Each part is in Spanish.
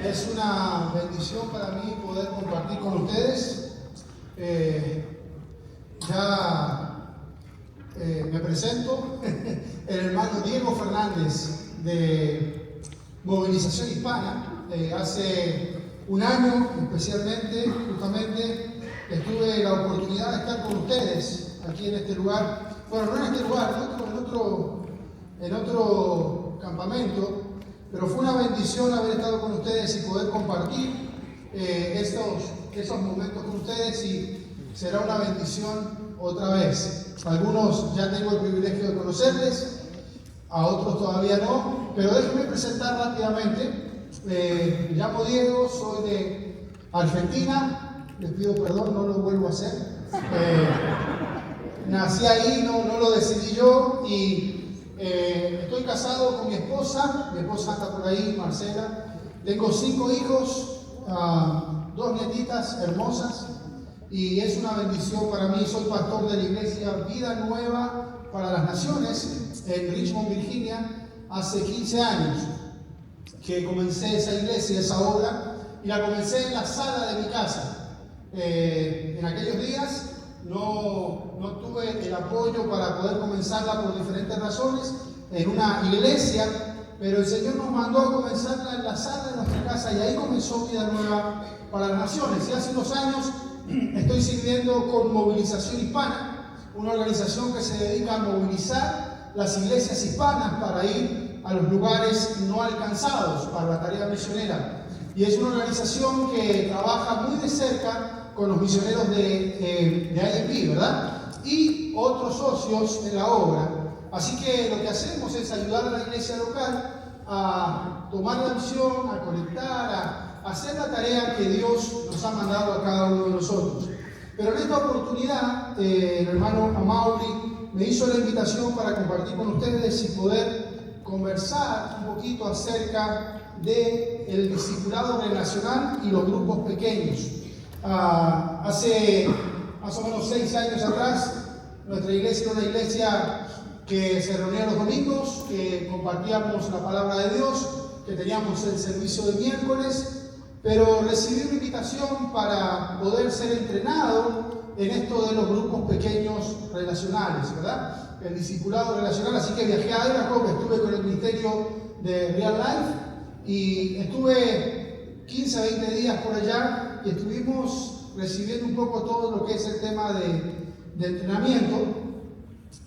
Es una bendición para mí poder compartir con ustedes. Me presento, el hermano Diego Fernández de Movilización Hispana. Hace un año especialmente, justamente, tuve la oportunidad de estar con ustedes aquí en este lugar. Bueno, no en este lugar, en otro campamento. Pero fue una bendición haber estado con ustedes y poder compartir esos momentos con ustedes, y será una bendición otra vez. Algunos ya tengo el privilegio de conocerles, a otros todavía no, pero déjenme presentar rápidamente. Me llamo Diego, soy de Argentina, les pido perdón, no lo vuelvo a hacer. Nací ahí, no lo decidí yo, y estoy casado con mi esposa anda por ahí, Marcela. Tengo 5 hijos, 2 nietitas hermosas, y es una bendición para mí. Soy pastor de la iglesia Vida Nueva para las Naciones en Richmond, Virginia. Hace 15 años que comencé esa iglesia, esa obra, y la comencé en la sala de mi casa. En aquellos días no tuve el apoyo para poder comenzarla por diferentes razones en una iglesia, pero el Señor nos mandó a comenzarla en la sala de nuestra casa, y ahí comenzó Vida Nueva para las Naciones. Y hace unos años estoy sirviendo con Movilización Hispana, una organización que se dedica a movilizar las iglesias hispanas para ir a los lugares no alcanzados para la tarea misionera. Y es una organización que trabaja muy de cerca con los misioneros de IMP, ¿verdad? Y otros socios en la obra. Así que lo que hacemos es ayudar a la iglesia local a tomar la misión, a conectar, a hacer la tarea que Dios nos ha mandado a cada uno de nosotros. Pero en esta oportunidad, el hermano Amaury me hizo la invitación para compartir con ustedes y poder conversar un poquito acerca del discipulado relacional y los grupos pequeños. Hace más o menos 6 años atrás, nuestra iglesia era una iglesia que se reunía los domingos, que compartíamos la palabra de Dios, que teníamos el servicio de miércoles, pero recibí una invitación para poder ser entrenado en esto de los grupos pequeños relacionales, ¿verdad? El discipulado relacional. Así que viajé a Idaho, estuve con el ministerio de Real Life, y estuve 15 20 días por allá, y estuvimos recibiendo un poco todo lo que es el tema de entrenamiento.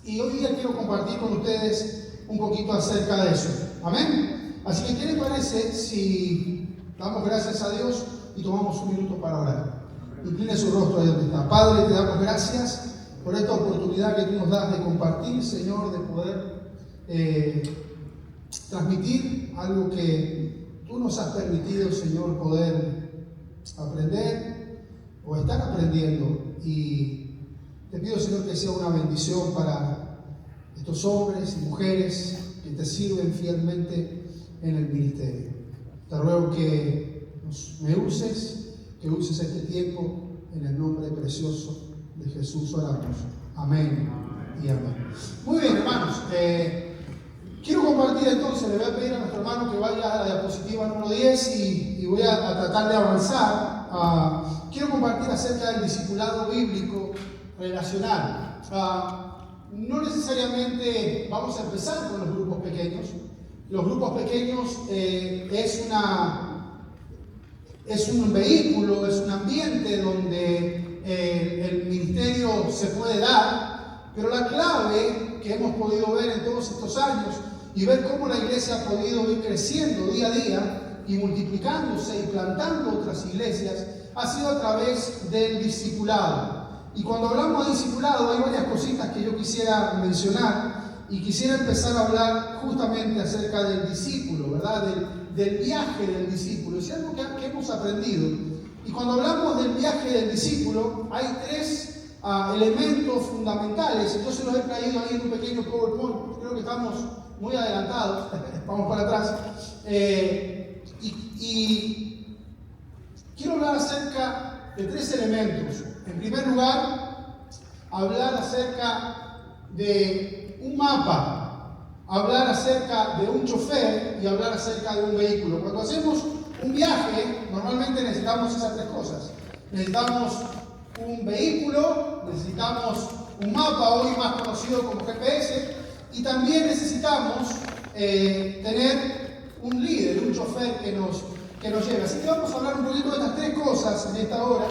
Y hoy día quiero compartir con ustedes un poquito acerca de eso. Amén. Así que, ¿qué les parece si damos gracias a Dios y tomamos un minuto para orar? Incline su rostro ahí donde está. Padre, te damos gracias por esta oportunidad que tú nos das de compartir, Señor, de poder transmitir algo que tú nos has permitido, Señor, poder aprender o estar aprendiendo. Y te pido, Señor, que sea una bendición para estos hombres y mujeres que te sirven fielmente en el ministerio. Te ruego que me uses, que uses este tiempo en el nombre precioso de Jesús oramos. Amén y amén. Muy bien, hermanos. Quiero compartir entonces, le voy a pedir a nuestro hermano que vaya a la diapositiva número 10 y voy a tratar de avanzar. Quiero compartir acerca del discipulado bíblico relacional. No necesariamente vamos a empezar con los grupos pequeños. Los grupos pequeños es un vehículo, es un ambiente donde el ministerio se puede dar, pero la clave que hemos podido ver en todos estos años y ver cómo la iglesia ha podido ir creciendo día a día y multiplicándose y plantando otras iglesias ha sido a través del discipulado. Y cuando hablamos de discipulado hay varias cositas que yo quisiera mencionar, y quisiera empezar a hablar justamente acerca del discípulo, ¿verdad? Del viaje del discípulo. Es algo que hemos aprendido. Y cuando hablamos del viaje del discípulo hay 3 elementos fundamentales. Entonces los he traído ahí en un pequeño PowerPoint. Creo que estamos muy adelantados. Vamos para atrás. Y quiero hablar acerca de 3 elementos. En primer lugar, hablar acerca de un mapa, hablar acerca de un chofer y hablar acerca de un vehículo. Cuando hacemos un viaje, normalmente necesitamos esas tres cosas. Necesitamos un vehículo, necesitamos un mapa, hoy más conocido como GPS, y también necesitamos tener un líder, un chofer que nos lleve. Así que vamos a hablar un poquito de estas tres cosas en esta hora.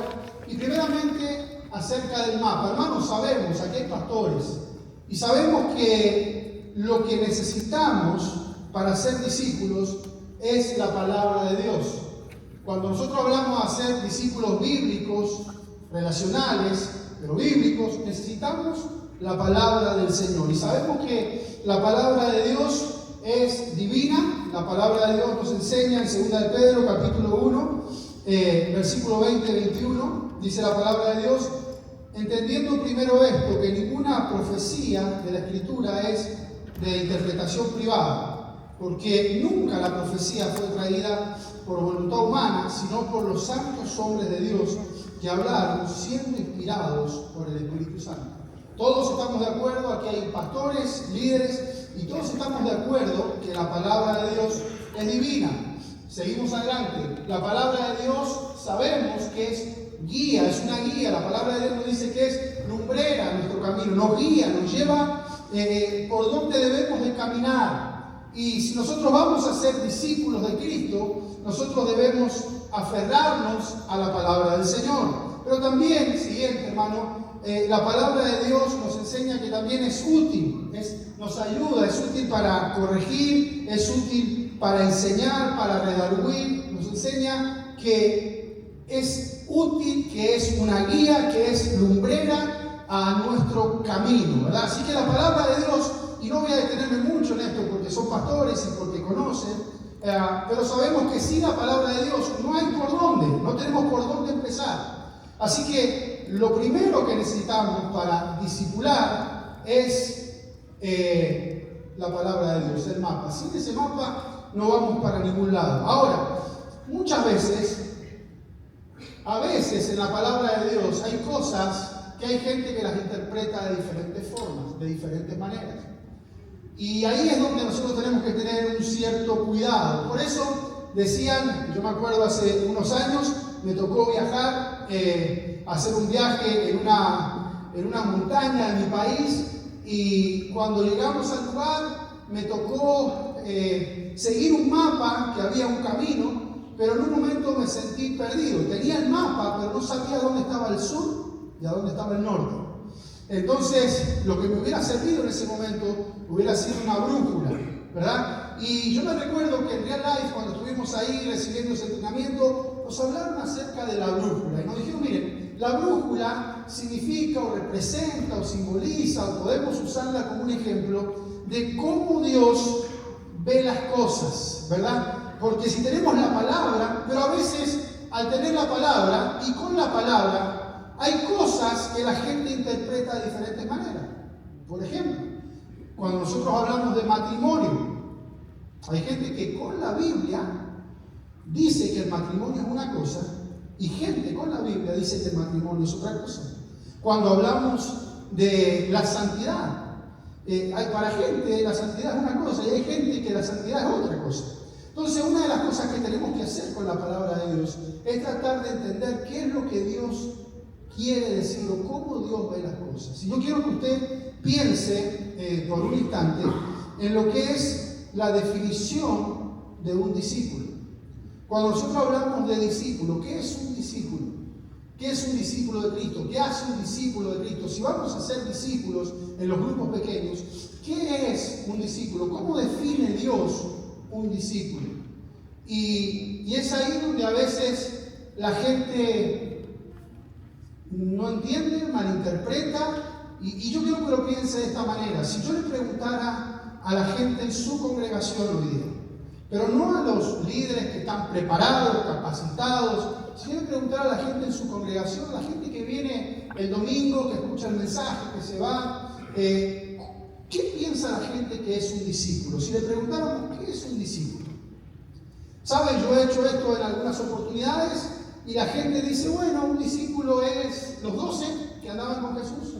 Y primeramente acerca del mapa. Hermanos, sabemos, aquí hay pastores, y sabemos que lo que necesitamos para ser discípulos es la palabra de Dios. Cuando nosotros hablamos de ser discípulos bíblicos, relacionales, pero bíblicos, necesitamos la palabra del Señor. Y sabemos que la palabra de Dios es divina. La palabra de Dios nos enseña en 2 de Pedro, capítulo 1, versículo 20-21, dice la palabra de Dios: entendiendo primero esto, que ninguna profecía de la Escritura es de interpretación privada, porque nunca la profecía fue traída por voluntad humana, sino por los santos hombres de Dios que hablaron siendo inspirados por el Espíritu Santo. Todos estamos de acuerdo, aquí hay pastores, líderes, y todos estamos de acuerdo que la palabra de Dios es divina. Seguimos adelante. La palabra de Dios sabemos que es guía, es una guía. La palabra de Dios nos dice que es lumbrera en nuestro camino, nos guía, nos lleva por donde debemos de caminar. Y si nosotros vamos a ser discípulos de Cristo, nosotros debemos aferrarnos a la palabra del Señor. Pero también, siguiente hermano, la palabra de Dios nos enseña que también es útil, nos ayuda, es útil para corregir, es útil para enseñar, para redarguir, nos enseña que es útil, que es una guía, que es lumbrera a nuestro camino, ¿verdad? Así que la palabra de Dios, y no voy a detenerme mucho en esto porque son pastores y porque conocen, pero sabemos que sin la palabra de Dios no hay por dónde, no tenemos por dónde empezar. Así que lo primero que necesitamos para discipular es la palabra de Dios, el mapa. Sin ese mapa no vamos para ningún lado. Ahora, muchas veces, a veces en la palabra de Dios hay cosas que hay gente que las interpreta de diferentes formas, de diferentes maneras. Y ahí es donde nosotros tenemos que tener un cierto cuidado. Por eso decían, yo me acuerdo hace unos años, me tocó viajar, hacer un viaje en una montaña de mi país, y cuando llegamos al lugar me tocó seguir un mapa, que había un camino, pero en un momento me sentí perdido. Tenía el mapa, pero no sabía dónde estaba el sur y a dónde estaba el norte. Entonces, lo que me hubiera servido en ese momento hubiera sido una brújula, ¿verdad? Y yo me recuerdo que en Real Life, cuando estuvimos ahí recibiendo ese entrenamiento, nos hablaron acerca de la brújula y nos dijeron, miren, la brújula significa o representa o simboliza, o podemos usarla como un ejemplo de cómo Dios ve las cosas, ¿verdad? Porque si tenemos la palabra, pero a veces al tener la palabra y con la palabra, hay cosas que la gente interpreta de diferentes maneras. Por ejemplo, cuando nosotros hablamos de matrimonio, hay gente que con la Biblia dice que el matrimonio es una cosa, y gente con la Biblia dice que el matrimonio es otra cosa. Cuando hablamos de la santidad, para gente la santidad es una cosa y hay gente que la santidad es otra cosa. Entonces, una de las cosas que tenemos que hacer con la palabra de Dios es tratar de entender qué es lo que Dios quiere decir o cómo Dios ve las cosas. Y yo quiero que usted piense por un instante en lo que es la definición de un discípulo. Cuando nosotros hablamos de discípulo, ¿qué es un discípulo? ¿Qué es un discípulo de Cristo? ¿Qué hace un discípulo de Cristo? Si vamos a ser discípulos en los grupos pequeños, ¿qué es un discípulo? ¿Cómo define Dios un discípulo? Y es ahí donde a veces la gente no entiende, malinterpreta, y yo quiero que lo piense de esta manera. Si yo le preguntara a la gente en su congregación hoy día, pero no a los líderes que están preparados, capacitados, si yo le preguntara a la gente en su congregación, a la gente que viene el domingo, que escucha el mensaje, que se va, ¿qué piensa la gente que es un discípulo? Si le preguntáramos, ¿qué es un discípulo? ¿Saben? Yo he hecho esto en algunas oportunidades y la gente dice, bueno, un discípulo es los 12 que andaban con Jesús.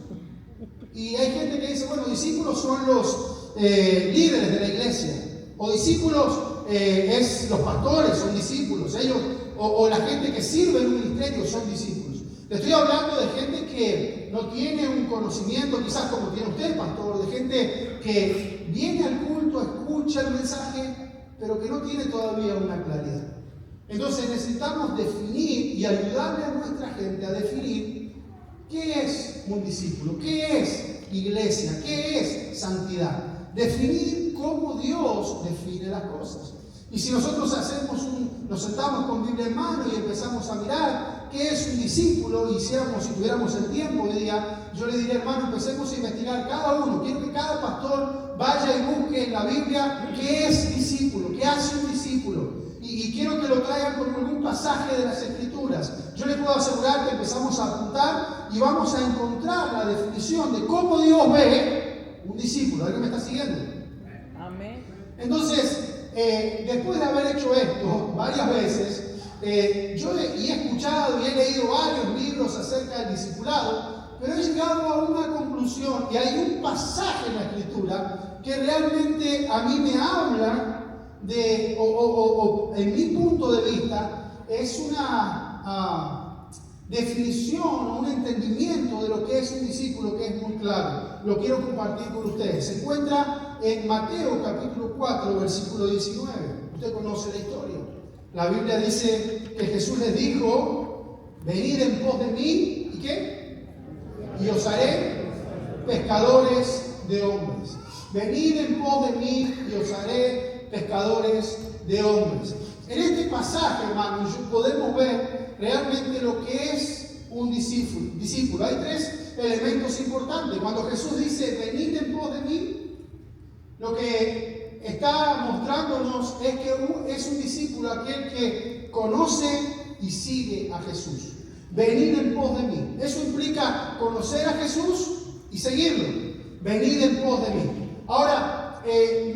Y hay gente que dice, bueno, discípulos son los líderes de la iglesia. O discípulos los pastores son discípulos, ellos o la gente que sirve en un ministerio son discípulos. Le estoy hablando de gente que no tiene un conocimiento, quizás como tiene usted, pastor, de gente que viene al culto, escucha el mensaje, pero que no tiene todavía una claridad. Entonces necesitamos definir y ayudarle a nuestra gente a definir qué es un discípulo, qué es iglesia, qué es santidad. Definir cómo Dios define las cosas. Y si nosotros nos sentamos con Biblia en mano y empezamos a mirar qué es un discípulo, y si tuviéramos el tiempo hoy día, yo le diría, hermano, empecemos a investigar cada uno. Quiero que cada pastor vaya y busque en la Biblia qué es discípulo, qué hace un discípulo. Y quiero que lo traigan con algún pasaje de las Escrituras. Yo les puedo asegurar que empezamos a apuntar y vamos a encontrar la definición de cómo Dios ve un discípulo. ¿Alguien me está siguiendo? Amén. Entonces, después de haber hecho esto varias veces, yo he escuchado y he leído varios libros acerca del discipulado, pero he llegado a una conclusión y hay un pasaje en la Escritura que realmente a mí me habla de, en mi punto de vista, es una definición o un entendimiento de lo que es un discípulo que es muy claro. Lo quiero compartir con ustedes. Se encuentra en Mateo capítulo 4, versículo 19. Usted conoce la historia. La Biblia dice que Jesús les dijo, venid en pos de mí, ¿y qué? Y os haré pescadores de hombres. Venid en pos de mí y os haré pescadores de hombres. En este pasaje, hermanos, podemos ver realmente lo que es un discípulo. Hay tres elementos importantes. Cuando Jesús dice, venid en pos de mí, lo que está mostrándonos es que es un discípulo aquel que conoce y sigue a Jesús. Venid en pos de mí. Eso implica conocer a Jesús y seguirlo. Venid en pos de mí. Ahora,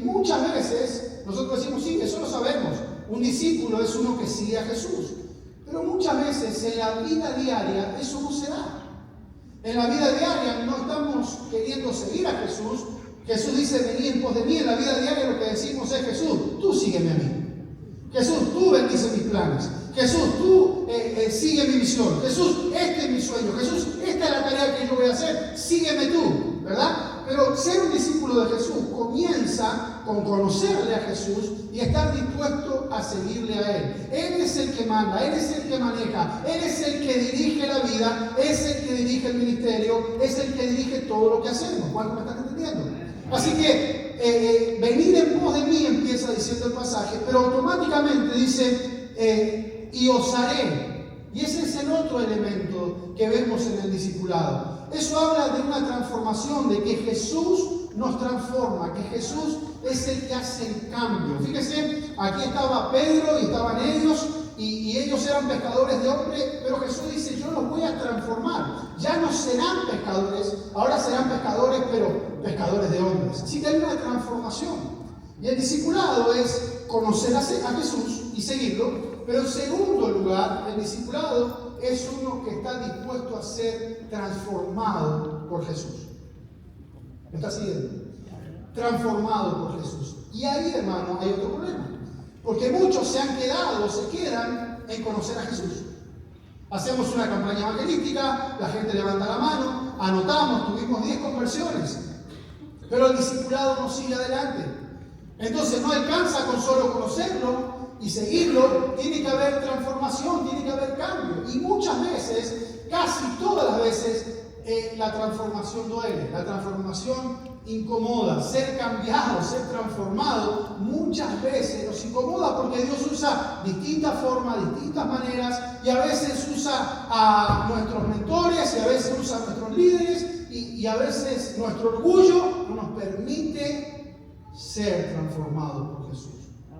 muchas veces nosotros decimos, sí, eso lo sabemos. Un discípulo es uno que sigue a Jesús. Pero muchas veces en la vida diaria eso no se da. En la vida diaria no estamos queriendo seguir a Jesús. Jesús dice, venid en pos de mí. En la vida diaria lo que decimos es, Jesús, tú sígueme a mí. Jesús, tú bendice mis planes. Jesús, tú sigue mi visión. Jesús, este es mi sueño. Jesús, esta es la tarea que yo voy a hacer. Sígueme tú, ¿verdad? Pero ser un discípulo de Jesús comienza con conocerle a Jesús y estar dispuesto a seguirle a Él. Él es el que manda, Él es el que maneja, Él es el que dirige la vida, es el que dirige el ministerio, es el que dirige todo lo que hacemos. ¿Cuánto me están entendiendo? Así que venid en pos de mí, empieza diciendo el pasaje, pero automáticamente dice, y os haré. Y ese es el otro elemento que vemos en el discipulado. Eso habla de una transformación, de que Jesús nos transforma, que Jesús es el que hace el cambio. Fíjese, aquí estaba Pedro y estaban ellos, y ellos eran pescadores de hombres, pero Jesús dice, yo los voy a transformar. Ya no serán pescadores, ahora serán pescadores, pero pescadores de hombres. Así que hay una transformación. Y el discipulado es conocer a Jesús y seguirlo, pero en segundo lugar, el discipulado es uno que está dispuesto a ser transformado por Jesús. ¿Me está siguiendo? Transformado por Jesús. Y ahí, hermano, hay otro problema. Porque muchos se quedan en conocer a Jesús. Hacemos una campaña evangelística, la gente levanta la mano, anotamos, tuvimos 10 conversiones. Pero el discipulado no sigue adelante. Entonces no alcanza con solo conocerlo y seguirlo, tiene que haber transformación, tiene que haber cambio. Y muchas veces, casi todas las veces, la transformación duele, la transformación incomoda. Ser cambiado, ser transformado, muchas veces nos incomoda porque Dios usa distintas formas, distintas maneras, y a veces usa a nuestros mentores, y a veces usa a nuestros líderes, y a veces nuestro orgullo no nos permite ser transformados por Jesús.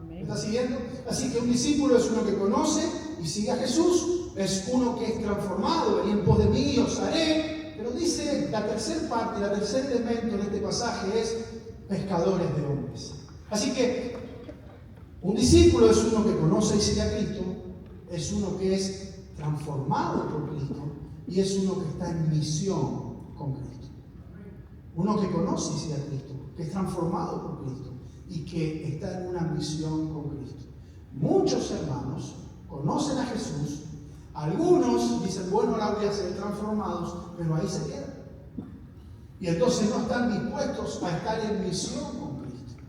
¿Me está siguiendo? Así que un discípulo es uno que conoce y sigue a Jesús, es uno que es transformado, venid en pos de mí y os haré. Pero dice la tercera parte, el tercer elemento en este pasaje es pescadores de hombres. Así que un discípulo es uno que conoce y sigue a Cristo, es uno que es transformado por Cristo y es uno que está en misión con Cristo. Uno que conoce y sigue a Cristo, que es transformado por Cristo y que está en una misión con Cristo. Muchos hermanos conocen a Jesús, algunos dicen, bueno, ahora voy a ser transformados, pero ahí se quedan. Y entonces no están dispuestos a estar en misión con Cristo.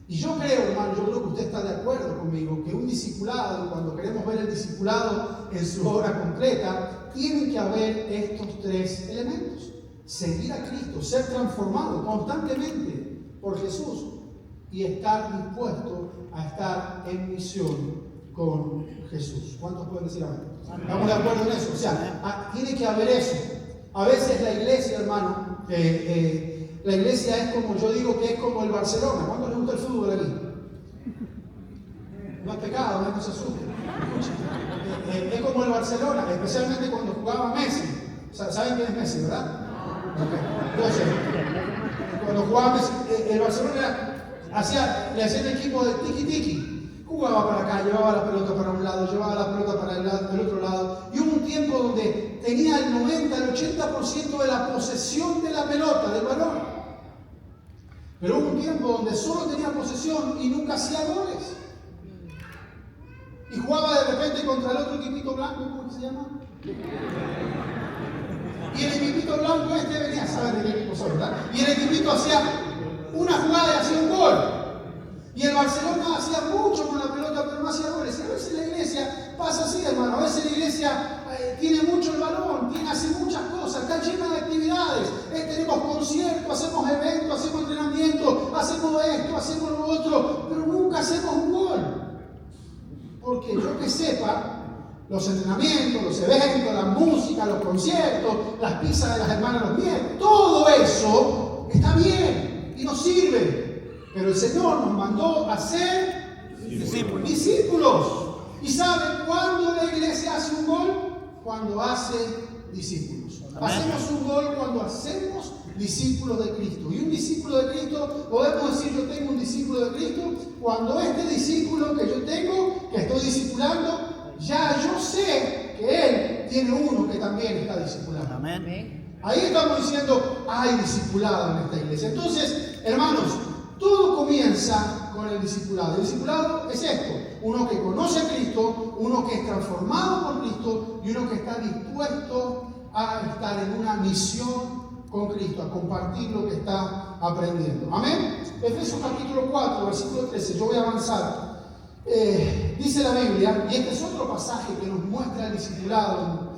Y yo creo, hermano, yo creo que usted está de acuerdo conmigo, que un discipulado, cuando queremos ver el discipulado en su obra completa, tiene que haber estos tres elementos. Seguir a Cristo, ser transformado constantemente por Jesús y estar dispuesto a estar en misión con Jesús. ¿Cuántos pueden decir amén? ¿Estamos de acuerdo en eso? O sea, tiene que haber eso. A veces la iglesia, hermano, la iglesia es como, yo digo que es como el Barcelona. ¿Cuánto les gusta el fútbol aquí? No es pecado, no se asuste. Es como el Barcelona, especialmente cuando jugaba Messi. ¿Saben quién es Messi, verdad? Entonces, cuando jugaba Messi, el Barcelona le hacía el equipo de tiki-tiki. Jugaba para acá, llevaba la pelota para un lado, llevaba la pelota para el otro lado. Y hubo un tiempo donde tenía el 90, el 80% de la posesión de la pelota, del balón. Pero hubo un tiempo donde solo tenía posesión y nunca hacía goles. Y jugaba de repente contra el otro equipito blanco, ¿cómo se llama? Y el equipito blanco venía, ¿saben de qué equipo soy, verdad? Y el equipito hacía una jugada y hacía un gol. Y el Barcelona hacía mucho con la pelota, pero no hacía goles. Y a veces la iglesia pasa así, hermano. A veces la iglesia tiene mucho el balón, hace muchas cosas, está llena de actividades. Tenemos conciertos, hacemos eventos, hacemos entrenamiento, hacemos esto, hacemos lo otro, pero nunca hacemos un gol. Porque yo que sepa, los entrenamientos, los eventos, la música, los conciertos, las pizzas de las hermanas los miércoles, todo eso está bien y nos sirve. Pero el Señor nos mandó a ser discípulos. ¿Y saben cuándo la iglesia hace un gol? Cuando hace discípulos. Amén. Hacemos un gol cuando hacemos discípulos de Cristo. Y un discípulo de Cristo, podemos decir, yo tengo un discípulo de Cristo, cuando este discípulo que yo tengo, que estoy discipulando, ya yo sé que él tiene uno que también está discipulando. Amén. Ahí estamos diciendo, hay discipulado en esta iglesia. Entonces, hermanos, todo comienza con el discipulado. El discipulado es esto: uno que conoce a Cristo, uno que es transformado por Cristo y uno que está dispuesto a estar en una misión con Cristo, a compartir lo que está aprendiendo. Amén. Efesios capítulo 4, versículo 13. Yo voy a avanzar. Dice la Biblia, y este es otro pasaje que nos muestra el discipulado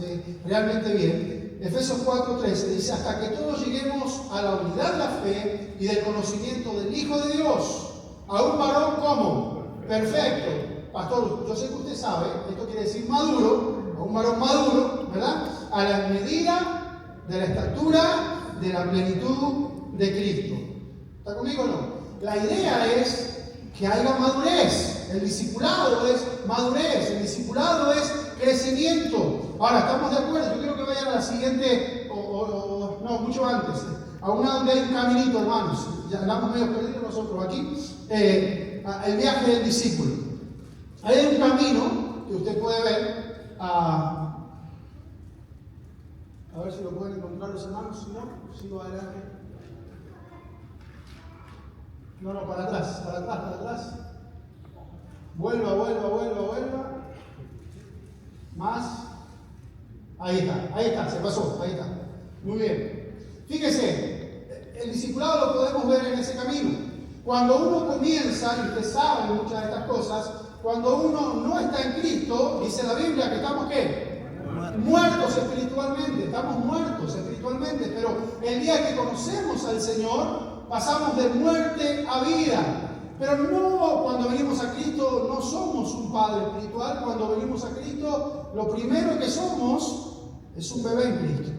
realmente bien. Efesios 4:13 dice, hasta que todos lleguemos a la unidad de la fe y del conocimiento del Hijo de Dios, a un varón como perfecto. Pastor, yo sé que usted sabe, esto quiere decir maduro, a un varón maduro, ¿verdad? A la medida de la estatura de la plenitud de Cristo. ¿Está conmigo o no? La idea es que haya madurez. El discipulado es madurez, el discipulado es crecimiento. Ahora, ¿estamos de acuerdo? Yo quiero que vayan a la siguiente, no, mucho antes, a una donde hay un caminito, hermanos. Ya andamos medio perdidos nosotros aquí. El viaje del discípulo. Ahí hay un camino que usted puede ver. A ver si lo pueden encontrar los hermanos. Si no, sigo adelante. No, para atrás. Vuelva. Más. Ahí está, se pasó, ahí está. Muy bien. Fíjese, el discipulado lo podemos ver en ese camino. Cuando uno comienza, y usted sabe muchas de estas cosas, cuando uno no está en Cristo, dice la Biblia que estamos ¿qué? Muertos espiritualmente, estamos muertos espiritualmente, pero el día que conocemos al Señor, pasamos de muerte a vida. Pero no, cuando venimos a Cristo no somos un padre espiritual. Cuando venimos a Cristo, lo primero que somos es un bebé en Cristo.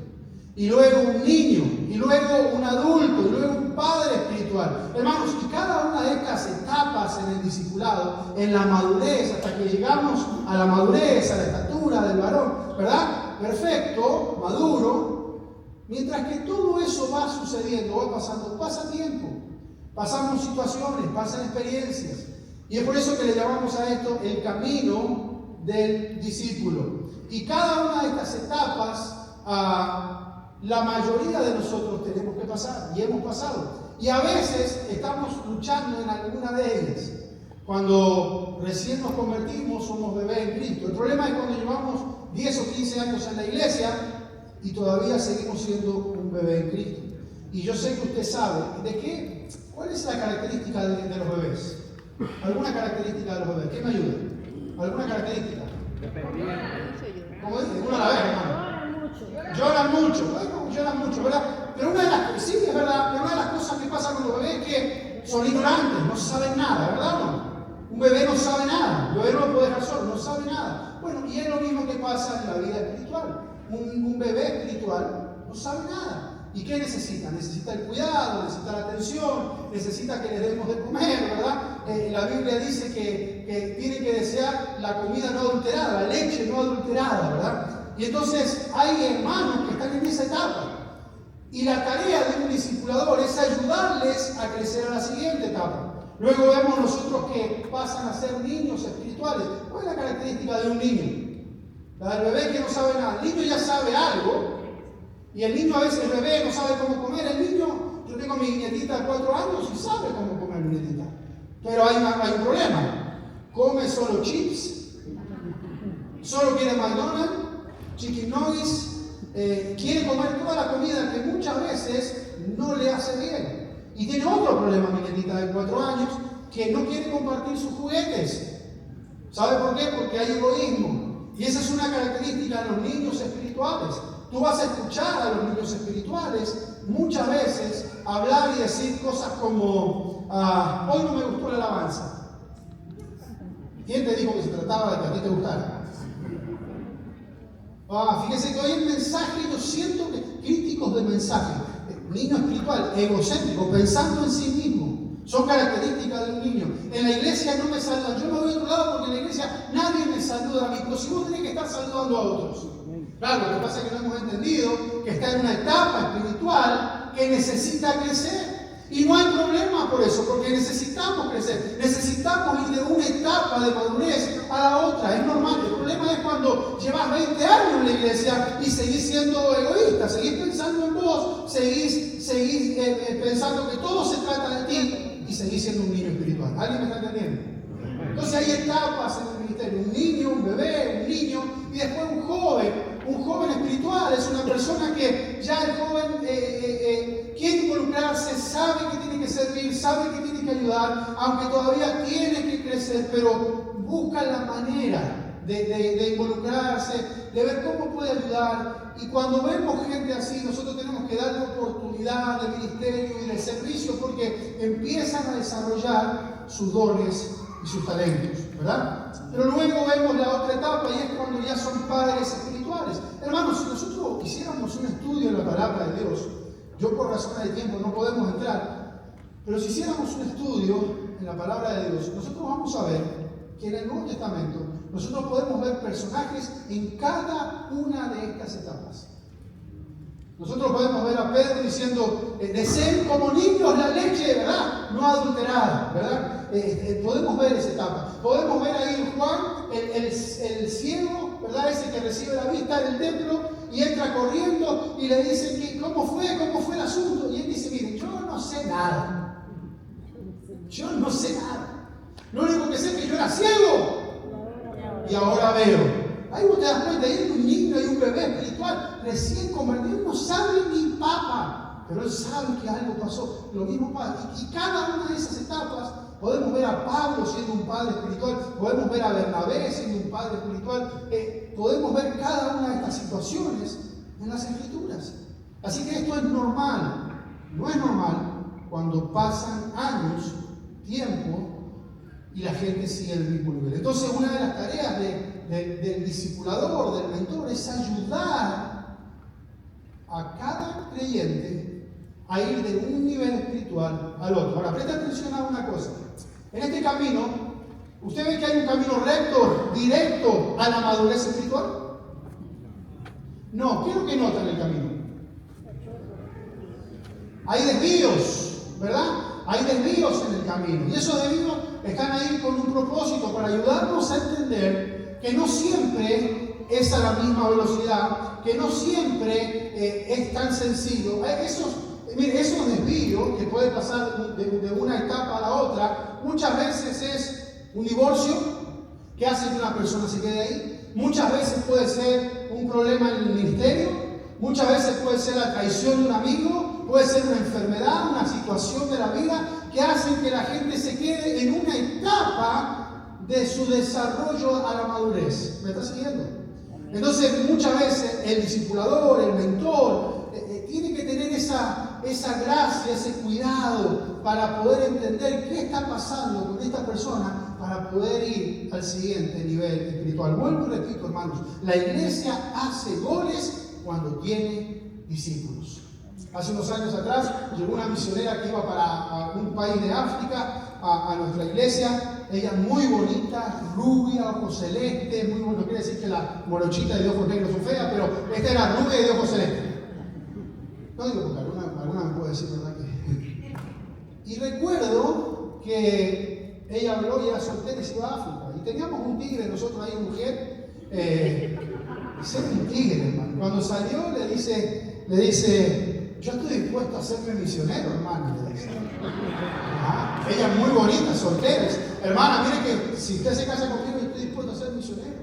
Y luego un niño, y luego un adulto, y luego un padre espiritual. Hermanos, y cada una de estas etapas en el discipulado, en la madurez, hasta que llegamos a la madurez, a la estatura del varón, ¿verdad? Perfecto, maduro. Mientras que todo eso va sucediendo, va pasando, pasa tiempo. Pasamos situaciones, pasan experiencias. Y es por eso que le llamamos a esto el camino del discípulo. Y cada una de estas etapas, la mayoría de nosotros tenemos que pasar y hemos pasado. Y a veces estamos luchando en alguna de ellas. Cuando recién nos convertimos, somos bebés en Cristo. El problema es cuando llevamos 10 o 15 años en la iglesia y todavía seguimos siendo un bebé en Cristo. Y yo sé que usted sabe cuál es la característica de los bebés. ¿Alguna característica de los bebés? ¿Quién me ayuda? ¿Alguna característica? ¿Cómo dice? Uno a la vez, hermano. Lloran mucho. Bueno, lloran mucho, ¿verdad? Pero una de las cosas que pasa con los bebés es que son ignorantes, no saben nada, ¿verdad o no? Un bebé no sabe nada, un bebé no lo puede dejar solo, no sabe nada. Bueno, y es lo mismo que pasa en la vida espiritual. Un bebé espiritual no sabe nada. ¿Y qué necesita? Necesita el cuidado, necesita la atención, necesita que le demos de comer, ¿verdad? La Biblia dice que tiene que desear la comida no adulterada, la leche no adulterada, ¿verdad? Y entonces hay hermanos que están en esa etapa. Y la tarea de un discipulador es ayudarles a crecer a la siguiente etapa. Luego vemos nosotros que pasan a ser niños espirituales. ¿Cuál es la característica de un niño? La del bebé que no sabe nada. El niño ya sabe algo. Y el niño a veces, el bebé no sabe cómo comer. El niño, yo tengo a mi nietita de 4 años y sabe cómo comer mi nietita. Pero hay un problema. Come solo chips. Solo quiere McDonald's, chicken nuggets. Quiere comer toda la comida que muchas veces no le hace bien. Y tiene otro problema mi nietita de 4 años, que no quiere compartir sus juguetes. ¿Sabe por qué? Porque hay egoísmo. Y esa es una característica de los niños espirituales. Tú vas a escuchar a los niños espirituales muchas veces hablar y decir cosas como, hoy no me gustó la alabanza. ¿Quién te dijo que se trataba de que a ti te gustara? Fíjese que hoy el mensaje, yo siento que críticos de mensaje, niño espiritual, egocéntrico, pensando en sí mismo, son características de un niño. En la iglesia no me saludan, yo me voy a otro lado porque en la iglesia nadie me saluda a mí, pero si vos tenés que estar saludando a otros. Claro, lo que pasa es que no hemos entendido que está en una etapa espiritual que necesita crecer. Y no hay problema por eso, porque necesitamos crecer, necesitamos ir de una etapa de madurez a la otra, es normal. El problema es cuando llevas 20 años en la iglesia y seguís siendo egoísta, seguís pensando en vos, seguís pensando que todo se trata de ti y seguís siendo un niño espiritual. ¿Alguien me está entendiendo? Entonces hay etapas en el ministerio, un niño, un bebé, un niño y después un joven. Un joven espiritual es una persona que ya el joven quiere involucrarse, sabe que tiene que servir, sabe que tiene que ayudar, aunque todavía tiene que crecer, pero busca la manera de involucrarse, de ver cómo puede ayudar. Y cuando vemos gente así, nosotros tenemos que darle oportunidad de ministerio y de servicio porque empiezan a desarrollar sus dones y sus talentos, ¿verdad? Pero luego vemos la otra etapa y es cuando ya son padres espirituales. Hermanos, si nosotros hiciéramos un estudio en la palabra de Dios, yo por razones de tiempo no podemos entrar, pero si hiciéramos un estudio en la palabra de Dios, nosotros vamos a ver que en el Nuevo Testamento nosotros podemos ver personajes en cada una de estas etapas. Nosotros podemos ver a Pedro diciendo, deseen como niños la leche, ¿verdad? No adulterada, ¿verdad? Podemos ver esa etapa. Podemos ver ahí en Juan, el ciego, ¿verdad? Ese que recibe la vista en el templo y entra corriendo y le dicen, ¿cómo fue el asunto? Y él dice, miren, yo no sé nada. Yo no sé nada. Lo único que sé es que yo era ciego y ahora veo. Ahí vos te das cuenta, ahí hay un niño y un bebé espiritual recién convertido, no sabe ni papa, pero él sabe que algo pasó. Lo mismo pasa. Y cada una de esas etapas podemos ver a Pablo siendo un padre espiritual, podemos ver a Bernabé siendo un padre espiritual, podemos ver cada una de estas situaciones en las Escrituras. Así que esto es normal. No es normal cuando pasan años, tiempo, y la gente sigue el mismo nivel. Entonces, una de las tareas del discipulador, del mentor, es ayudar a cada creyente a ir de un nivel espiritual al otro. Ahora, presta atención a una cosa. En este camino, ¿usted ve que hay un camino recto, directo a la madurez espiritual? No. ¿Qué es lo que nota en el camino? Hay desvíos, ¿verdad? Hay desvíos en el camino. Y esos desvíos están ahí con un propósito para ayudarnos a entender que no siempre es a la misma velocidad, que no siempre es tan sencillo. Mire, esos desvíos que puede pasar de una etapa a la otra, muchas veces es un divorcio que hace que una persona se quede ahí. Muchas veces puede ser un problema en el ministerio. Muchas veces puede ser la traición de un amigo. Puede ser una enfermedad, una situación de la vida que hace que la gente se quede en una etapa de su desarrollo a la madurez. ¿Me está siguiendo? Entonces, muchas veces el discipulador, el mentor, tiene que tener esa gracia, ese cuidado para poder entender qué está pasando con esta persona para poder ir al siguiente nivel espiritual. Vuelvo y repito, hermanos, la iglesia hace goles cuando tiene discípulos. Hace unos años atrás llegó una misionera que iba para un país de África a nuestra iglesia. Ella muy bonita, rubia, ojos celestes, muy bueno. No quiere decir que la morochita de ojos negros son feas, pero esta era rubia y de ojos celestes. No digo porque alguna me puede decir, ¿verdad? Y recuerdo que ella habló y era soltera y se iba a África. Y teníamos un tigre, nosotros ahí, mujer. Ser un tigre, hermano. Cuando salió le dice, yo estoy dispuesto a serme misionero, hermano. Le dice. Ella muy bonita, soltera. Hermana, mire que si usted se casa conmigo, yo estoy dispuesto a ser misionero.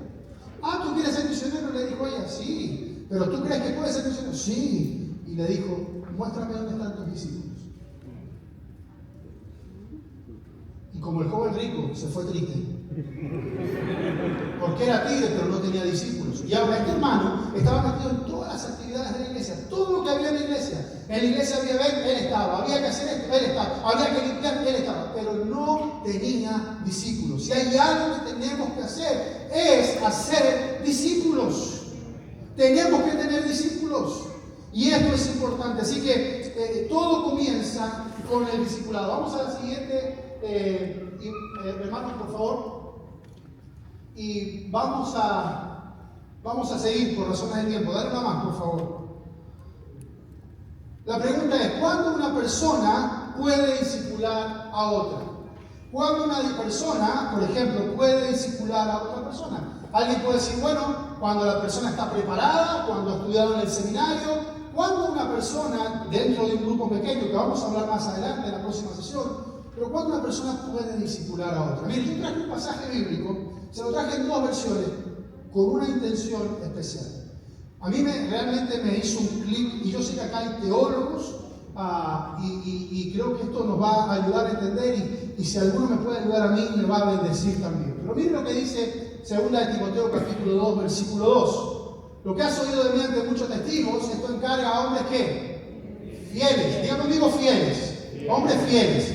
¿Tú quieres ser misionero? Le dijo ella, sí. ¿Pero tú crees que puedes ser misionero? Sí. Y le dijo, muéstrame dónde están tus discípulos. Y como el joven rico se fue triste. Porque era tigre, pero no tenía discípulos. Y ahora este hermano estaba metido en todas las actividades de la iglesia. Todo lo que había en la iglesia. En la iglesia había él estaba. Había que hacer esto, él estaba. Había que limpiar, él estaba. Pero no tenía discípulos. Si hay algo que tenemos que hacer, es hacer discípulos. Tenemos que tener discípulos. Y esto es importante. Así que todo comienza con el discipulado. Vamos a la siguiente. Hermanos, por favor. Y vamos a seguir por razones de tiempo. Dale una más, por favor. La pregunta es, ¿cuándo una persona puede discipular a otra? ¿Cuándo una persona, por ejemplo, puede discipular a otra persona? Alguien puede decir, bueno, cuando la persona está preparada, cuando ha estudiado en el seminario, cuando una persona, dentro de un grupo pequeño, que vamos a hablar más adelante en la próxima sesión, pero cuando una persona puede discipular a otra. Mire, yo traje un pasaje bíblico, se lo traje en dos versiones, con una intención especial. A mí realmente me hizo un clic, y yo sé que acá hay teólogos, y creo que esto nos va a ayudar a entender, y si alguno me puede ayudar a mí, me va a bendecir también. Pero miren lo que dice 2 de Timoteo capítulo 2, versículo 2. Lo que has oído de mí ante muchos testigos, esto encarga a hombres ¿qué? Fieles, digan conmigo fieles, hombres fieles,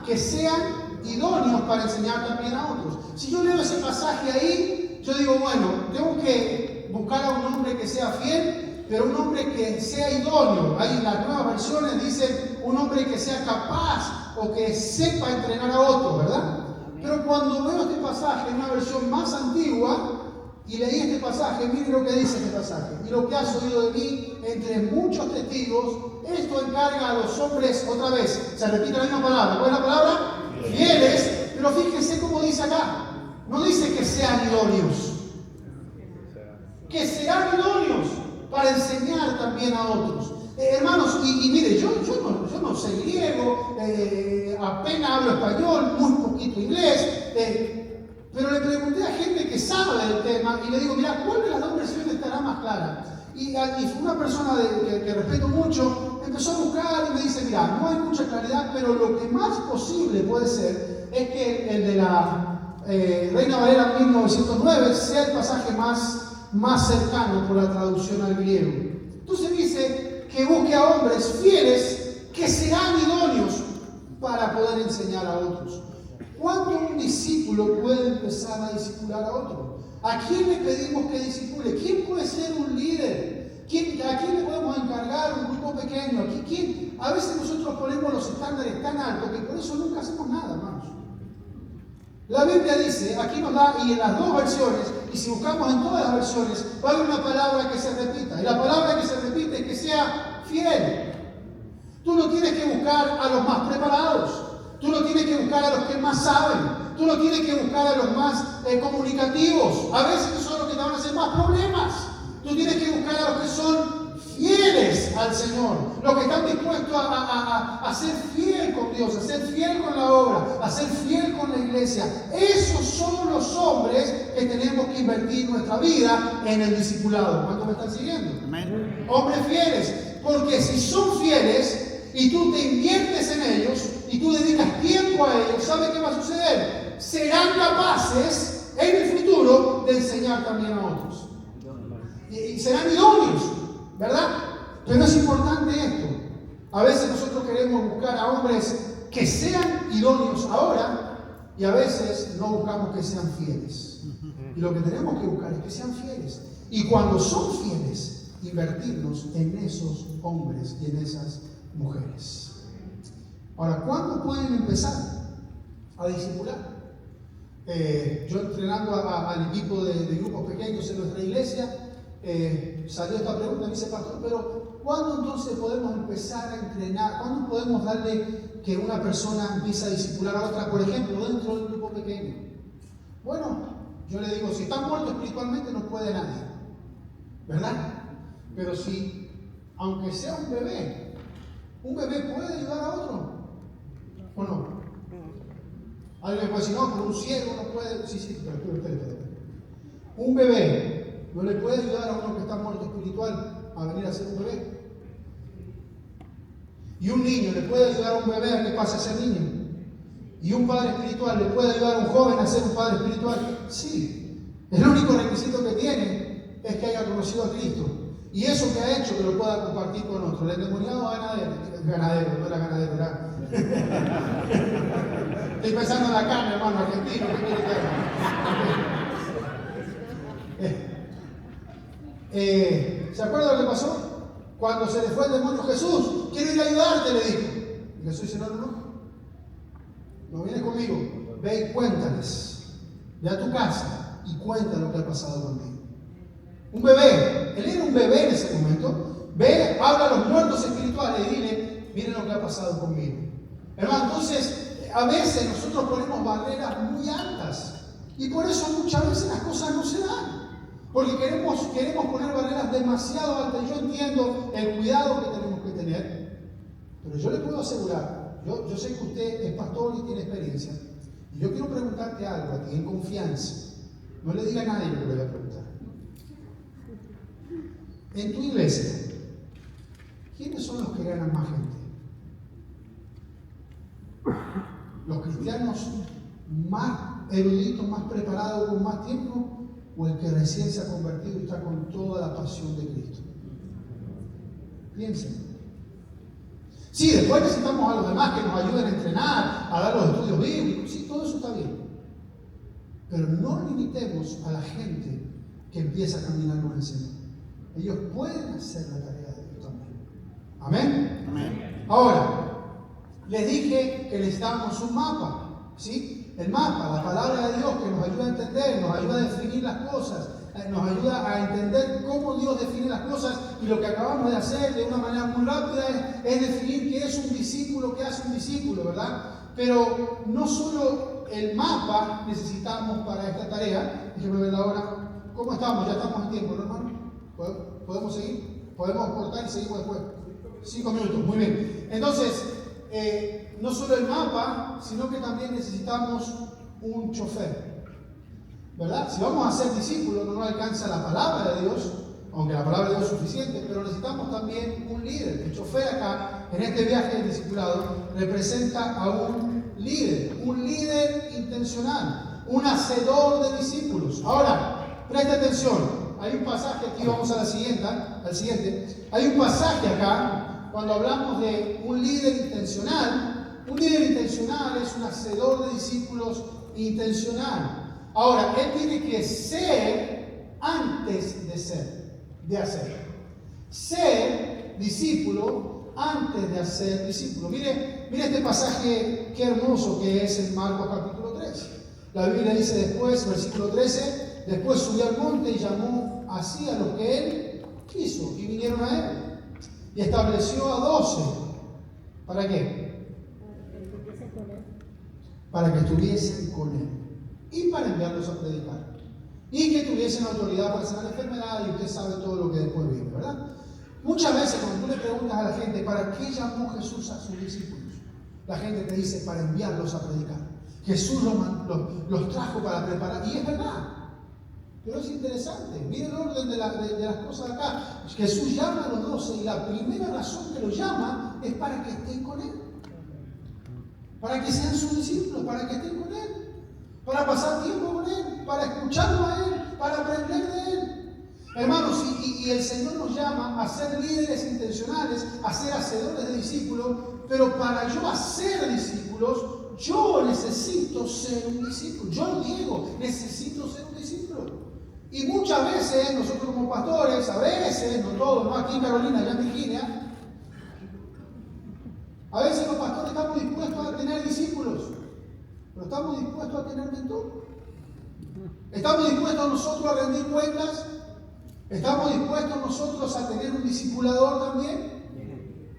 que sean idóneos para enseñar también a otros. Si yo leo ese pasaje ahí, yo digo, bueno, tengo que buscar a un hombre que sea fiel, pero un hombre que sea idóneo. Ahí en las nuevas versiones dice un hombre que sea capaz o que sepa entrenar a otros, ¿verdad? Pero cuando veo este pasaje en una versión más antigua y leí este pasaje, miren lo que dice este pasaje. Y lo que has oído de mí entre muchos testigos, esto encarga a los hombres, otra vez, se repite la misma palabra. ¿Cuál es la palabra? Fieles, pero fíjense cómo dice acá. No dice que sean idóneos. Que serán idóneos para enseñar también a otros. Hermanos, y mire, yo no sé griego, apenas hablo español, muy poquito inglés, pero le pregunté a gente que sabe del tema y le digo, mira, ¿cuál de las dos versiones estará más clara? Y una persona que respeto mucho empezó a buscar y me dice, mira, no hay mucha claridad, pero lo que más posible puede ser es que el de la Reina Valera 1909 sea el pasaje más cercano por la traducción al griego. Entonces dice que busque a hombres fieles que serán idóneos para poder enseñar a otros. ¿Cuándo un discípulo puede empezar a discipular a otro? ¿A quién le pedimos que discipule? ¿Quién puede ser un líder? ¿A quién le podemos encargar un grupo pequeño? ¿Quién? A veces nosotros ponemos los estándares tan altos que por eso nunca hacemos nada, hermanos. La Biblia dice, aquí nos da, y en las dos versiones, y si buscamos en todas las versiones, va a haber una palabra que se repita. Y la palabra que se repite es que sea fiel. Tú no tienes que buscar a los más preparados. Tú no tienes que buscar a los que más saben. Tú no tienes que buscar a los más comunicativos. A veces son los que te van a hacer más problemas. Tú tienes que buscar a los que son fieles al Señor, los que están dispuestos a ser fiel con Dios, a ser fiel con la obra, a ser fiel con la iglesia. Esos son los hombres que tenemos que invertir nuestra vida en el discipulado. ¿Cuántos me están siguiendo? Amén. Hombres fieles, porque si son fieles y tú te inviertes en ellos y tú dedicas tiempo a ellos, ¿sabes qué va a suceder? Serán capaces en el futuro de enseñar también a otros. Y serán idóneos, ¿verdad? Pero es importante esto. A veces nosotros queremos buscar a hombres que sean idóneos ahora y a veces no buscamos que sean fieles. Y lo que tenemos que buscar es que sean fieles. Y cuando son fieles, invertirnos en esos hombres y en esas mujeres. Ahora, ¿cuándo pueden empezar a discipular? Yo entrenando al equipo de grupos pequeños en nuestra iglesia, salió esta pregunta, me dice pastor, pero ¿cuándo entonces podemos empezar a entrenar? ¿Cuándo podemos darle que una persona empiece a discipular a otra, por ejemplo, dentro de un grupo pequeño? Bueno, yo le digo, si está muerto espiritualmente no puede nadie, ¿verdad? Pero si, aunque sea un bebé puede ayudar a otro, ¿o no? Alguien puede decir, no, pero un ciego no puede. Sí, pero espera. Un bebé no le puede ayudar a uno que está muerto espiritual a venir a ser un bebé. Y un niño le puede ayudar a un bebé a que pase a ser niño. Y un padre espiritual le puede ayudar a un joven a ser un padre espiritual. Sí, el único requisito que tiene es que haya conocido a Cristo. Y eso que ha hecho que lo pueda compartir con otro. El endemoniado ganadero, no era ganadero, era. Estoy pensando en la carne, hermano, argentino, ¿qué quiere que haga? ¿Se acuerda lo que pasó? Cuando se le fue el demonio, Jesús, quiero ir a ayudarte, le dijo. Y Jesús dice, no vienes conmigo, ve y cuéntales, ve a tu casa y cuenta lo que ha pasado contigo. Un bebé, él era un bebé en ese momento, ve, habla a los muertos espirituales y dile, miren lo que ha pasado conmigo. Hermano, entonces, a veces nosotros ponemos barreras muy altas y por eso muchas veces las cosas no se dan. Porque queremos poner barreras demasiado altas. Yo entiendo el cuidado que tenemos que tener, pero yo le puedo asegurar, yo sé que usted es pastor y tiene experiencia, y yo quiero preguntarte algo a ti en confianza. No le diga a nadie lo que le voy a preguntar. En tu iglesia, ¿quiénes son los que ganan más gente? ¿Los cristianos más eruditos, más preparados, con más tiempo? ¿O el que recién se ha convertido y está con toda la pasión de Cristo? Piensen. Sí, después necesitamos a los demás que nos ayuden a entrenar, a dar los estudios bíblicos. Sí, todo eso está bien. Pero no limitemos a la gente que empieza a caminar con el Señor. Ellos pueden hacer la tarea de Dios también. ¿Amén? Amén. Ahora, les dije que necesitamos un mapa, ¿sí? El mapa, la palabra de Dios que nos ayuda a entender, nos ayuda a definir las cosas, nos ayuda a entender cómo Dios define las cosas, y lo que acabamos de hacer de una manera muy rápida es definir qué es un discípulo, qué hace un discípulo, ¿verdad? Pero no solo el mapa necesitamos para esta tarea. Déjenme ver la hora. ¿Cómo estamos? Ya estamos en tiempo, ¿no, hermano? ¿Podemos seguir? ¿Podemos cortar y seguimos después? 5 minutos, muy bien. Entonces, no solo el mapa, sino que también necesitamos un chofer, ¿verdad? Si vamos a ser discípulos, no nos alcanza la palabra de Dios, aunque la palabra de Dios es suficiente, pero necesitamos también un líder. El chofer acá, en este viaje del discipulado, representa a un líder intencional, un hacedor de discípulos. Ahora, presta atención, hay un pasaje aquí, vamos al siguiente, hay un pasaje acá, cuando hablamos de un líder intencional. Un líder intencional es un hacedor de discípulos intencional. Ahora, él tiene que ser antes de hacer. Ser discípulo antes de hacer discípulo. Mire este pasaje, qué hermoso que es en Marcos capítulo 3. La Biblia dice después, versículo 13, después subió al monte y llamó así a los que él quiso y vinieron a él. Y estableció a 12. ¿Para qué? Para que estuviesen con él y para enviarlos a predicar y que tuviesen autoridad para sanar enfermedades, y usted sabe todo lo que después viene, ¿verdad? Muchas veces cuando tú le preguntas a la gente, ¿para qué llamó Jesús a sus discípulos? La gente te dice, para enviarlos a predicar. Jesús los trajo para preparar. Y es verdad. Pero es interesante. Miren el orden de las cosas de acá. Jesús llama a los 12 y la primera razón que los llama es para que estén con Él. Para que sean sus discípulos, para que estén con Él. Para pasar tiempo con Él, para escucharlo a Él, para aprender de Él. Hermanos, y el Señor nos llama a ser líderes intencionales, a ser hacedores de discípulos, pero para yo hacer discípulos, yo necesito ser un discípulo. Yo, Diego, necesito ser un discípulo. Y muchas veces, nosotros como pastores, a veces, no todos, no aquí en Carolina, allá en Virginia, a veces los pastores estamos dispuestos a tener discípulos, pero estamos dispuestos a tener mentor. Estamos dispuestos nosotros a rendir cuentas. ¿Estamos dispuestos nosotros a tener un discipulador también?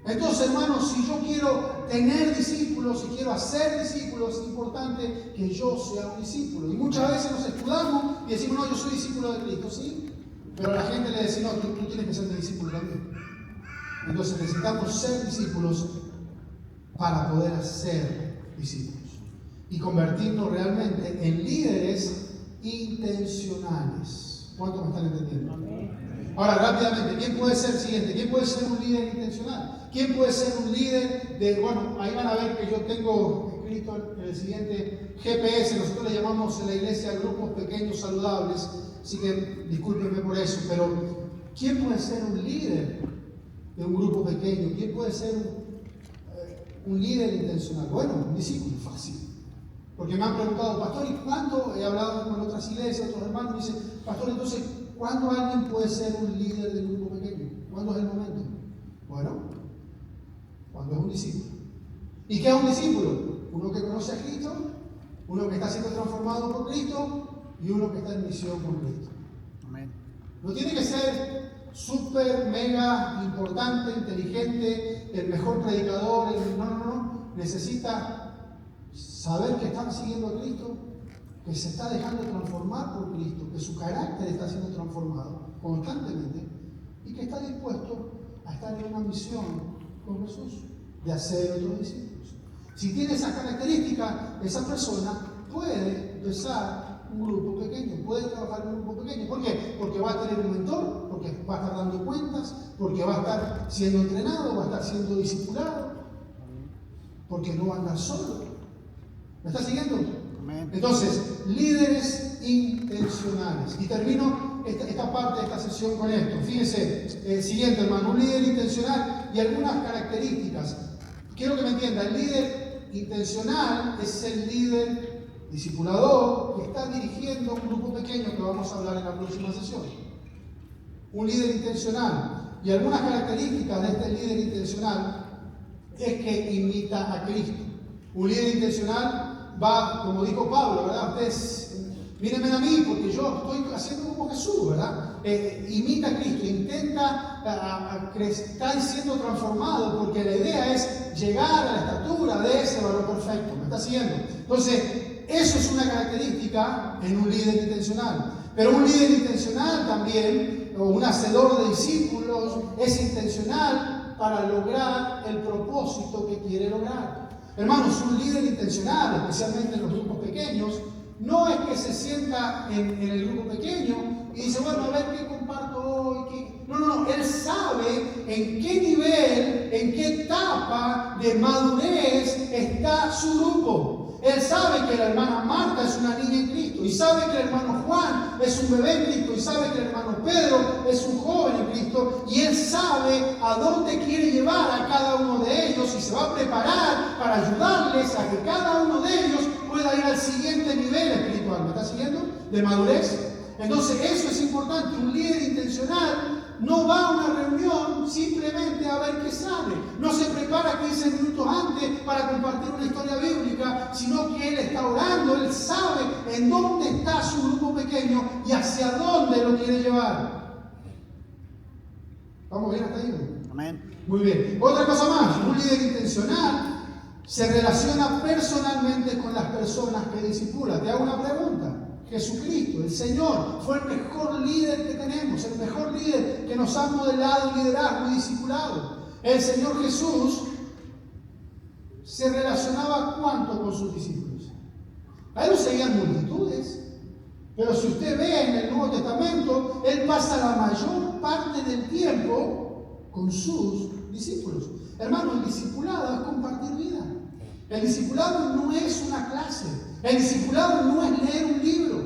Entonces, hermanos, si yo quiero tener discípulos, si quiero hacer discípulos, es importante que yo sea un discípulo. Y muchas veces nos escudamos y decimos, no, yo soy discípulo de Cristo, sí. Pero a la gente le dice, no, tú tienes que ser mi discípulo también. Entonces necesitamos ser discípulos para poder hacer discípulos. Y convertirnos realmente en líderes intencionales. ¿Cuántos me están entendiendo? Ahora, rápidamente, ¿quién puede ser siguiente? ¿Quién puede ser un líder intencional? ¿Quién puede ser un líder de, bueno, ahí van a ver que yo tengo escrito en el siguiente GPS, nosotros le llamamos en la iglesia grupos pequeños saludables, así que discúlpenme por eso, pero ¿quién puede ser un líder de un grupo pequeño? ¿Quién puede ser un líder intencional? Bueno, un discípulo, fácil. Porque me han preguntado, pastor, ¿y cuándo? He hablado con otras iglesias, otros hermanos, me dicen, pastor, entonces, ¿cuándo alguien puede ser un líder de un grupo pequeño? ¿Cuándo es el momento? Bueno, cuando es un discípulo. ¿Y qué es un discípulo? Uno que conoce a Cristo, uno que está siendo transformado por Cristo y uno que está en misión con Cristo. Amén. No tiene que ser súper, mega, importante, inteligente, el mejor predicador, no. Necesita saber que están siguiendo a Cristo, que se está dejando transformar por Cristo, que su carácter está siendo transformado constantemente y que está dispuesto a estar en una misión con Jesús, de hacer otros discípulos. Si tiene esa característica, esa persona puede empezar un grupo pequeño, puede trabajar en un grupo pequeño. ¿Por qué? Porque va a tener un mentor, porque va a estar dando cuentas, porque va a estar siendo entrenado, va a estar siendo discipulado, porque no va a andar solo. ¿Me está siguiendo? Amén. Entonces, líderes intencionales. Y termino esta parte de esta sesión con esto. Fíjense, siguiente hermano, un líder intencional y algunas características. Quiero que me entienda, el líder intencional es el líder discipulador que está dirigiendo un grupo pequeño que vamos a hablar en la próxima sesión. Un líder intencional. Y algunas características de este líder intencional es que imita a Cristo. Un líder intencional va, como dijo Pablo, ¿verdad? Ustedes, mírenme a mí, porque yo estoy haciendo como Jesús, ¿verdad? Imita a Cristo, intenta estar siendo transformado, porque la idea es llegar a la estatura de ese varón perfecto. ¿Me está siguiendo? Entonces, eso es una característica en un líder intencional. Pero un líder intencional también, o un hacedor de discípulos, es intencional para lograr el propósito que quiere lograr. Hermanos, un líder intencional, especialmente en los grupos pequeños, no es que se sienta en el grupo pequeño y dice, bueno, a ver qué comparto hoy. No, él sabe en qué nivel, en qué etapa de madurez está su grupo. Él sabe que la hermana Marta es una niña en Cristo, y sabe que el hermano Juan es un bebé en Cristo, y sabe que el hermano Pedro es un joven en Cristo, y él sabe a dónde quiere llevar a cada uno de ellos y se va a preparar para ayudarles a que cada uno de ellos pueda ir al siguiente nivel espiritual. ¿Me está siguiendo? De madurez. Entonces eso es importante. Un líder intencional no va a una reunión simplemente a ver qué sale. No se prepara 15 minutos antes para compartir una historia bíblica, sino que él está orando, él sabe en dónde está su grupo pequeño y hacia dónde lo quiere llevar. ¿Vamos bien hasta ahí? Amén. Muy bien. Otra cosa más, un líder intencional se relaciona personalmente con las personas que discipula. Te hago una pregunta. Jesucristo, el Señor, fue el mejor líder que tenemos, el mejor líder que nos han modelado liderazgo y discipulado. El Señor Jesús se relacionaba ¿cuánto con sus discípulos? A él lo seguían multitudes. Pero si usted ve en el Nuevo Testamento, él pasa la mayor parte del tiempo con sus discípulos. Hermano, el discipulado es compartir vida. El discipulado no es una clase. El discipulado no es leer un libro.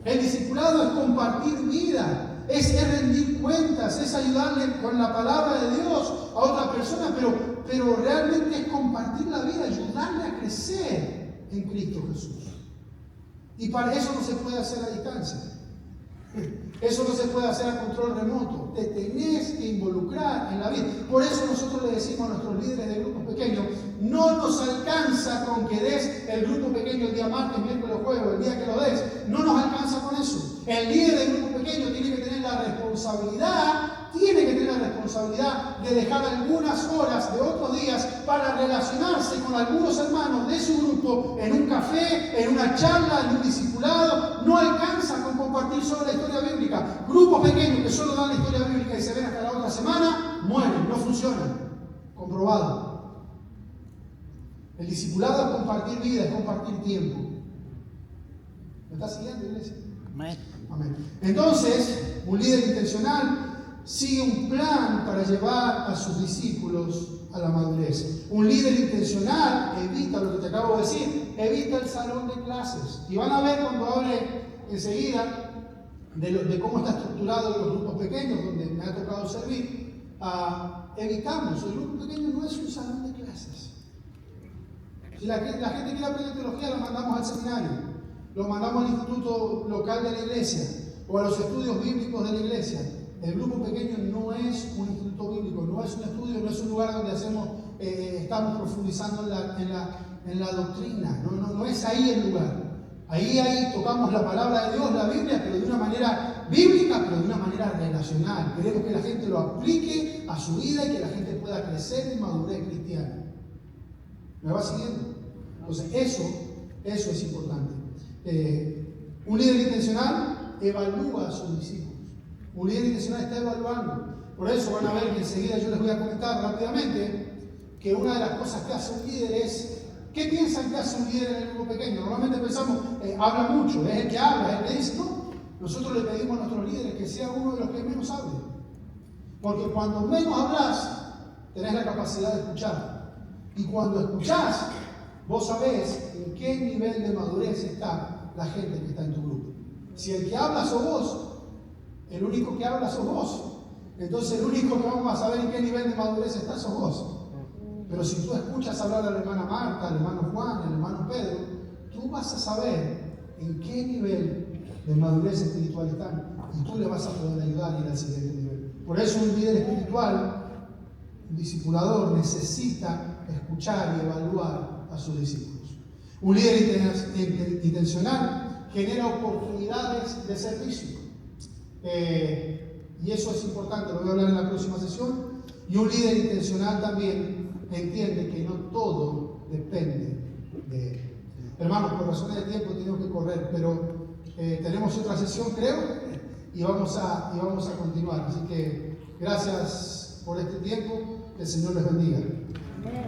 El discipulado es compartir vida. Es rendir cuentas, es ayudarle con la palabra de Dios a otra persona, pero realmente es compartir la vida, ayudarle a crecer en Cristo Jesús. Y para eso no se puede hacer a distancia. Eso no se puede hacer a control remoto. Te tenés que involucrar en la vida. Por eso nosotros le decimos a nuestros líderes de grupos pequeños, no nos alcanza con que des el grupo pequeño el día martes, miércoles o jueves, el día que lo des. No nos alcanza con eso. El líder de grupo pequeño tiene que tener la responsabilidad de dejar algunas horas de otros días para relacionarse con algunos hermanos de su grupo en un café, en una charla, en un discipulado. No alcanza con compartir solo la historia bíblica. Grupos pequeños que solo dan la historia bíblica y se ven hasta la otra semana, mueren, no funcionan. Comprobado. El discipulado es compartir vida, es compartir tiempo. ¿Me está siguiendo, iglesia? Amén. Entonces, un líder intencional sigue un plan para llevar a sus discípulos a la madurez. Un líder intencional evita lo que te acabo de decir, evita el salón de clases. Y van a ver cuando hable enseguida de cómo está estructurado los grupos pequeños, donde me ha tocado servir. Evitamos, el grupo pequeño no es un salón de clases. Si la gente quiere aprender teología, lo mandamos al seminario, lo mandamos al instituto local de la iglesia o a los estudios bíblicos de la iglesia. El grupo pequeño no es un instituto bíblico, no es un estudio, no es un lugar donde estamos profundizando en la doctrina. No es ahí el lugar. Ahí tocamos la palabra de Dios, la Biblia, pero de una manera bíblica, pero de una manera relacional. Queremos que la gente lo aplique a su vida y que la gente pueda crecer en madurez cristiana. ¿Me va siguiendo? Entonces, eso es importante. Un líder intencional evalúa a sus discípulos. Un líder intencional está evaluando. Por eso van a ver que enseguida yo les voy a comentar rápidamente que una de las cosas que hace un líder es, ¿qué piensan que hace un líder en el grupo pequeño? Normalmente pensamos, habla mucho, es el que habla, es el que dice. No, nosotros le pedimos a nuestros líderes que sea uno de los que menos hable. Porque cuando menos hablas, tenés la capacidad de escuchar. Y cuando escuchás, vos sabés en qué nivel de madurez está la gente que está en tu grupo. Si el que habla sos vos, el único que habla sos vos. Entonces el único que vamos a saber en qué nivel de madurez está sos vos. Pero si tú escuchas hablar a la hermana Marta, al hermano Juan, al hermano Pedro, tú vas a saber en qué nivel de madurez espiritual están y tú le vas a poder ayudar a ir al siguiente nivel. Por eso un líder espiritual, un discipulador, necesita escuchar y evaluar a sus discípulos. Un líder intencional genera oportunidades de servicio. Y eso es importante, lo voy a hablar en la próxima sesión. Y un líder intencional también entiende que no todo depende de él. Hermanos, por razones de tiempo tenemos que correr, pero tenemos otra sesión, creo, y vamos a continuar. Así que gracias por este tiempo, que el Señor les bendiga. Amén.